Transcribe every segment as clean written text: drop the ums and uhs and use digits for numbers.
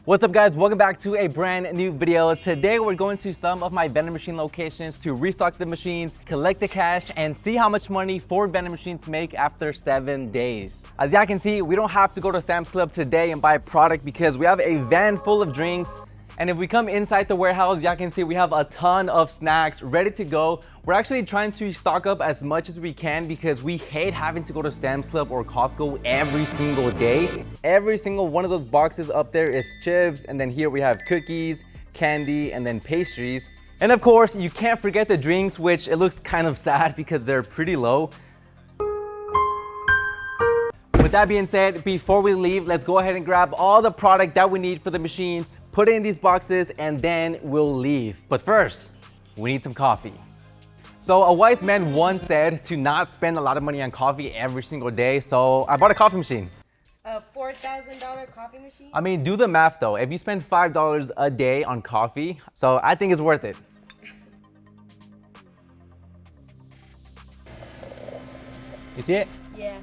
What's up guys, welcome back to a brand new video. Today we're going to some of my vending machine locations to restock the machines, collect the cash, and see how much money 4 vending machines make after 7 days. As y'all can see, we don't have to go to Sam's Club today and buy product because we have a van full of drinks. And if we come inside the warehouse, y'all can see we have a ton of snacks ready to go. We're actually trying to stock up as much as we can because we hate having to go to Sam's Club or Costco every single day. Every single one of those boxes up there is chips, and then here we have cookies, candy, and then pastries. And of course, you can't forget the drinks, which it looks kind of sad because they're pretty low. With that being said, before we leave, let's go ahead and grab all the product that we need for the machines, put it in these boxes, and then we'll leave. But first, we need some coffee. So a wise man once said to not spend a lot of money on coffee every single day, so I bought a coffee machine. A $4,000 coffee machine? I mean, do the math though. If you spend $5 a day on coffee, so I think it's worth it. You see it? Yeah.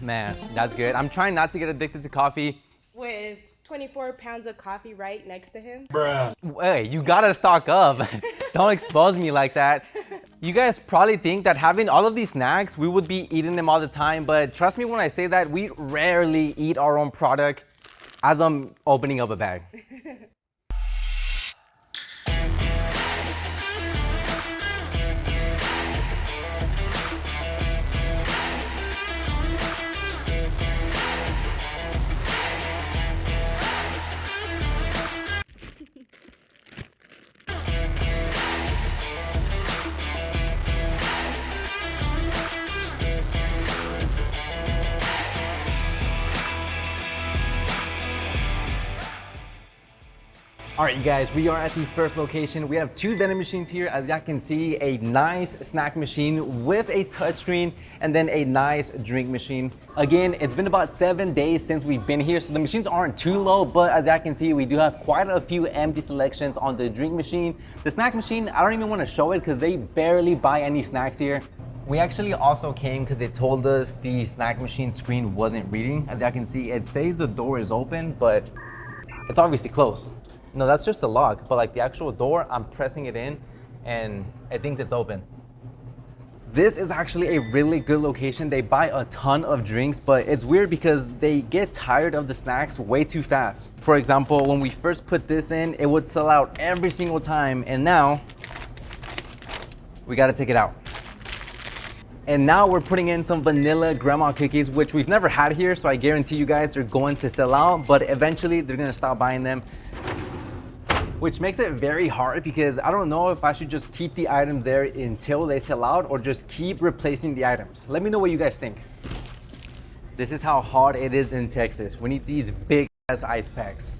Man, that's good. I'm trying not to get addicted to coffee. With 24 pounds of coffee right next to him? Bruh. Hey, you gotta stock up. Don't expose me like that. You guys probably think that having all of these snacks, we would be eating them all the time, but trust me when I say that, we rarely eat our own product as I'm opening up a bag. All right, you guys, we are at the first location. We have 2 vending machines here. As y'all can see, a nice snack machine with a touchscreen and then a nice drink machine. Again, it's been about 7 days since we've been here, so the machines aren't too low, but as y'all can see, we do have quite a few empty selections on the drink machine. The snack machine, I don't even want to show it because they barely buy any snacks here. We actually also came because they told us the snack machine screen wasn't reading. As y'all can see, it says the door is open, but it's obviously closed. No, that's just the lock, but like the actual door, I'm pressing it in and it thinks it's open. This is actually a really good location. They buy a ton of drinks, but it's weird because they get tired of the snacks way too fast. For example, when we first put this in, it would sell out every single time, and now we gotta take it out. And now we're putting in some vanilla grandma cookies, which we've never had here, so I guarantee you guys they're going to sell out, but eventually they're gonna stop buying them. Which makes it very hard because I don't know if I should just keep the items there until they sell out or just keep replacing the items. Let me know what you guys think. This is how hot it is in Texas. We need these big ass ice packs.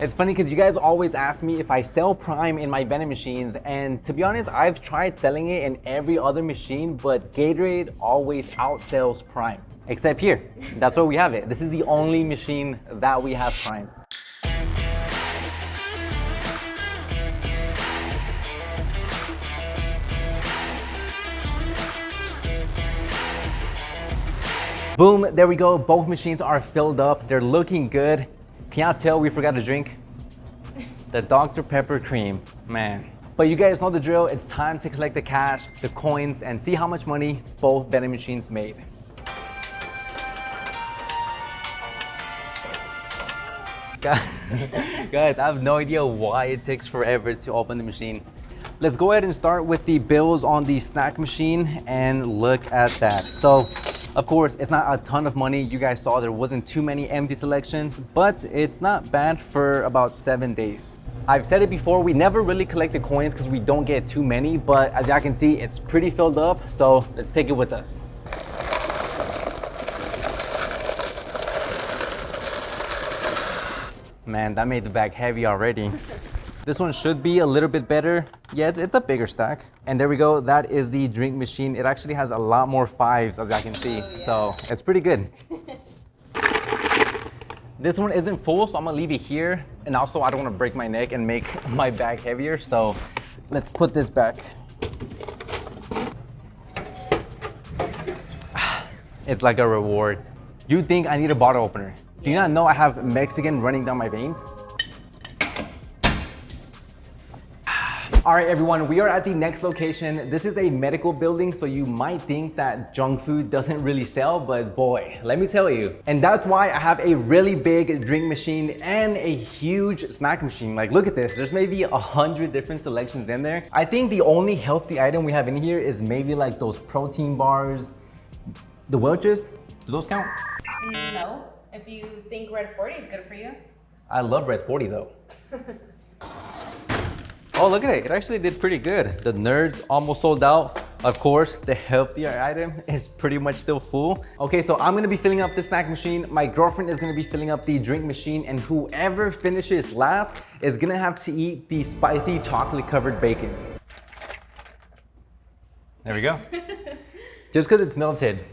It's funny because you guys always ask me if I sell Prime in my vending machines, and to be honest, I've tried selling it in every other machine, but Gatorade always outsells Prime. Except here, that's where we have it. This is the only machine that we have Prime. Boom, there we go. Both machines are filled up. They're looking good. Can y'all tell we forgot a drink? The Dr. Pepper cream, man. But you guys know the drill. It's time to collect the cash, the coins, and see how much money both vending machines made. Guys, I have no idea why it takes forever to open the machine. Let's go ahead and start with the bills on the snack machine and look at that. So, of course, it's not a ton of money. You guys saw there wasn't too many empty selections, but it's not bad for about 7 days. I've said it before, we never really collect the coins because we don't get too many, but as y'all can see, it's pretty filled up, so let's take it with us. Man, that made the bag heavy already. This one should be a little bit better. Yeah, it's a bigger stack. And there we go, that is the drink machine. It actually has a lot more 5s, as y'all can see. Oh, yeah. So it's pretty good. This one isn't full, so I'm gonna leave it here. And also, I don't wanna break my neck and make my bag heavier, so let's put this back. It's like a reward. You think I need a bottle opener? Do you not know I have Mexican running down my veins? All right, everyone, we are at the next location. This is a medical building, so you might think that junk food doesn't really sell, but boy, let me tell you. And that's why I have a really big drink machine and a huge snack machine. Like, look at this. There's maybe 100 different selections in there. I think the only healthy item we have in here is maybe like those protein bars. The Welch's, do those count? No. If you think Red 40 is good for you. I love Red 40 though. Oh, look at it. It actually did pretty good. The Nerds almost sold out. Of course, the healthier item is pretty much still full. Okay, so I'm gonna be filling up the snack machine. My girlfriend is gonna be filling up the drink machine, and whoever finishes last is gonna have to eat the spicy chocolate covered bacon. There we go. Just because it's melted.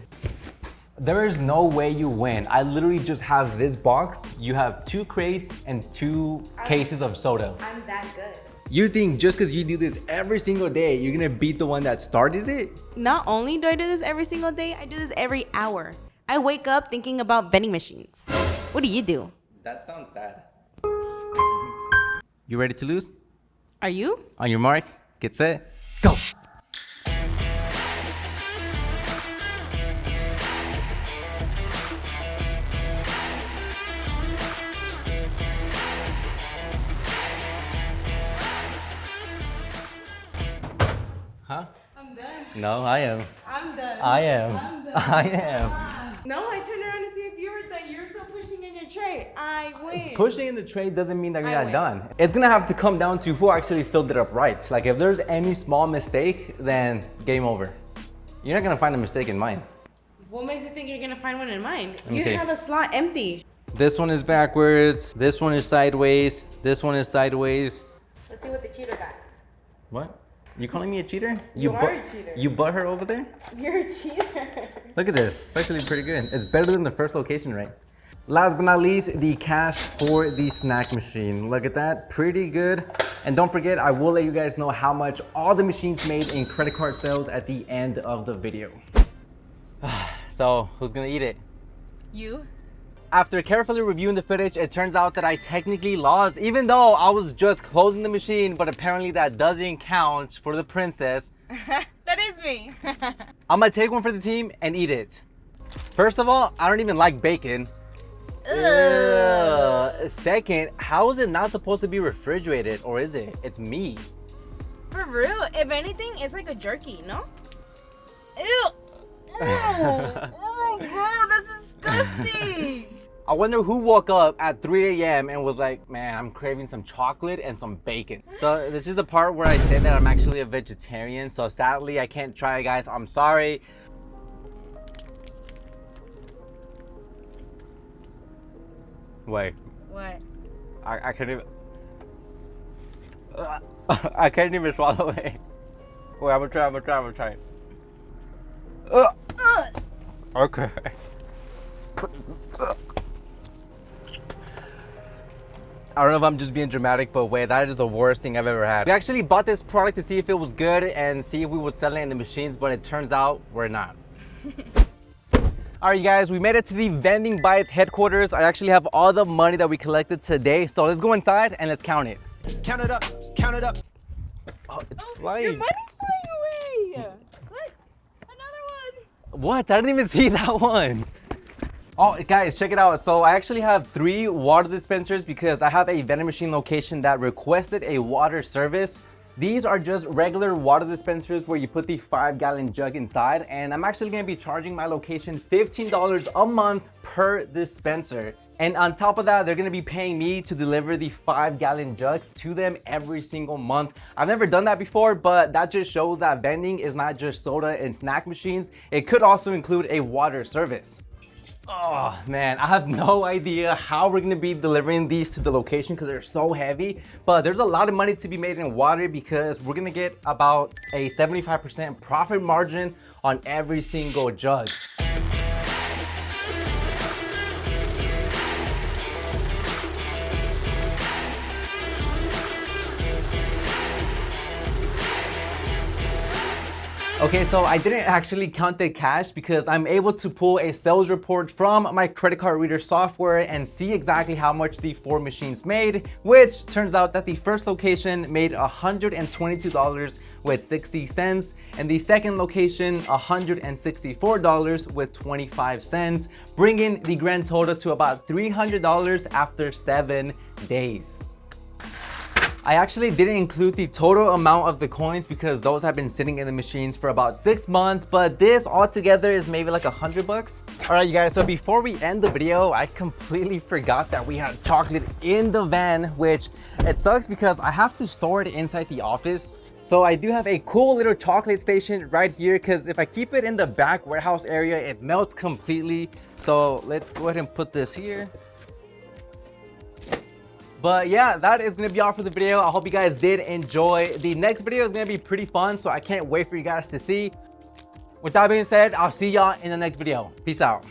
There is no way you win. I literally just have this box. You have 2 crates and 2 cases of soda. I'm that good. You think just because you do this every single day, you're gonna beat the one that started it? Not only do I do this every single day, I do this every hour. I wake up thinking about vending machines. What do you do? That sounds sad. You ready to lose? Are you? On your mark, get set, go. Huh? I'm done. No, I am. I'm done. I am. I'm done. I am. No, I turned around to see if you were done. You're still pushing in your tray. I win. Pushing in the tray doesn't mean that you're I not win. done. It's gonna have to come down to who actually filled it up right. Like if there's any small mistake, then game over. You're not gonna find a mistake in mine. What makes you think you're gonna find one in mine? me You see. have a slot empty. This one is backwards, this one is sideways, this one is sideways. Let's see what the cheater got. What? You calling me a cheater? You are a cheater. You butt her over there? You're a cheater. Look at this. It's actually pretty good. It's better than the first location, right? Last but not least, the cash for the snack machine. Look at that. Pretty good. And don't forget, I will let you guys know how much all the machines made in credit card sales at the end of the video. So, who's gonna eat it? You? After carefully reviewing the footage, it turns out that I technically lost, even though I was just closing the machine, but apparently that doesn't count for the princess. That is me. I'm gonna take one for the team and eat it. First of all, I don't even like bacon. Ugh. Second, how is it not supposed to be refrigerated, or is it? It's meat. For real? If anything, it's like a jerky, no? Ew. Oh my god, that's disgusting. I wonder who woke up at 3 a.m. and was like, man, I'm craving some chocolate and some bacon. So this is the part where I say that I'm actually a vegetarian. So sadly, I can't try, guys. I'm sorry. Wait, What? I can't even. I can't even swallow it. Wait, I'm gonna try. Okay. I don't know if I'm just being dramatic, but wait, that is the worst thing I've ever had. We actually bought this product to see if it was good and see if we would sell it in the machines, but it turns out we're not. All right, you guys, we made it to the Vending Bites headquarters. I actually have all the money that we collected today, so let's go inside and let's count it. Count it up, count it up. Oh, it's flying. Your money's flying away. Look, another one. What? I didn't even see that one. Oh, guys, check it out. So I actually have 3 water dispensers because I have a vending machine location that requested a water service. These are just regular water dispensers where you put the 5-gallon jug inside, and I'm actually gonna be charging my location $15 a month per dispenser. And on top of that, they're gonna be paying me to deliver the 5-gallon jugs to them every single month. I've never done that before, but that just shows that vending is not just soda and snack machines. It could also include a water service. Oh man, I have no idea how we're gonna be delivering these to the location because they're so heavy, but there's a lot of money to be made in water because we're gonna get about a 75% profit margin on every single jug. Okay, so I didn't actually count the cash because I'm able to pull a sales report from my credit card reader software and see exactly how much the 4 machines made, which turns out that the first location made $122 with 60 cents and the second location $164 with 25 cents, bringing the grand total to about $300 after 7 days. I actually didn't include the total amount of the coins because those have been sitting in the machines for about 6 months, but this altogether is maybe like $100. All right, you guys, so before we end the video, I completely forgot that we had chocolate in the van, which it sucks because I have to store it inside the office. So I do have a cool little chocolate station right here because if I keep it in the back warehouse area, it melts completely. So let's go ahead and put this here. But yeah, that is gonna be all for the video. I hope you guys did enjoy. The next video is gonna be pretty fun, so I can't wait for you guys to see. With that being said, I'll see y'all in the next video. Peace out.